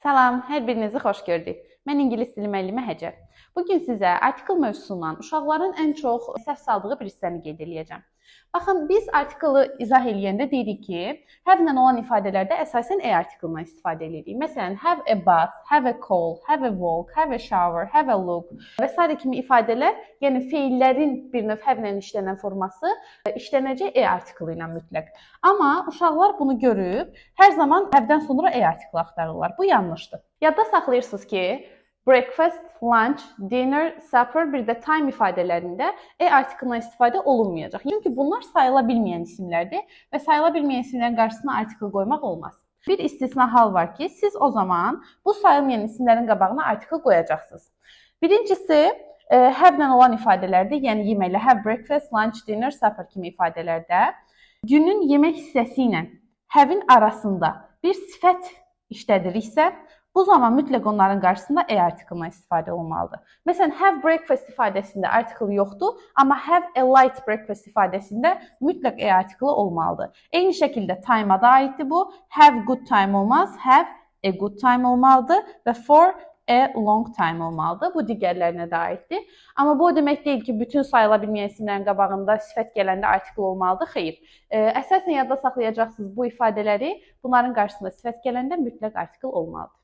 Salam, hər birinizi xoş gördük. Mən ingilis dili müəllimi Həcər. Bugün sizə artikel mövzusundan uşaqların ən çox səhv saldığı bir hissəni qeyd edəcəm. Baxın, biz artikeli izah edəndə deyirik ki, have-lə olan ifadələrdə əsasən artikeldən istifadə edirik. Məsələn, have a bath, have a call, have a walk, have a shower, have a look və s. kimi ifadələr, yəni feillərin bir növ have-lə işlənən forması işlənəcək artikeli ilə mütləq. Amma uşaqlar bunu görüb hər zaman have-dən sonra artikeli axtarırlar. Bu yanlışdır. Yadda saxlayırsınız ki, breakfast, lunch, dinner, supper bir də time ifadələrində artikeldən istifadə olunmayacaq. Çünki bunlar sayıla bilməyən isimlərdir və sayıla bilməyən isimlərin qarşısına artikel qoymaq olmaz. Bir istisna hal var ki, siz o zaman bu sayılmayan isimlərin qabağına artikel qoyacaqsınız. Birincisi, have-lə olan ifadələrdə, yəni yeməklə have breakfast, lunch, dinner, supper kimi ifadələrdə günün yemək hissəsi ilə have-in arasında bir sifət işlədiriksə, bu zaman mütləq onların qarşısında artikeldən istifadə olmalıdır. Məsələn, have breakfast ifadəsində artikel yoxdur, amma have a light breakfast ifadəsində mütləq artikeli olmalıdır. Eyni şəkildə time-a da aiddir bu. Have good time olmaz, have a good time olmalıdır və for a long time olmalıdır. Bu digərlərinə də aiddir. Amma bu o demək deyil ki, bütün sayıla bilməyən isimlərin qabağında sifət gələndə artikel olmalıdır. Xeyr. Əsasən yadda saxlayacaqsınız bu ifadələri. Bunların qarşısında sifət gələndə mütləq artikel olmalıdır.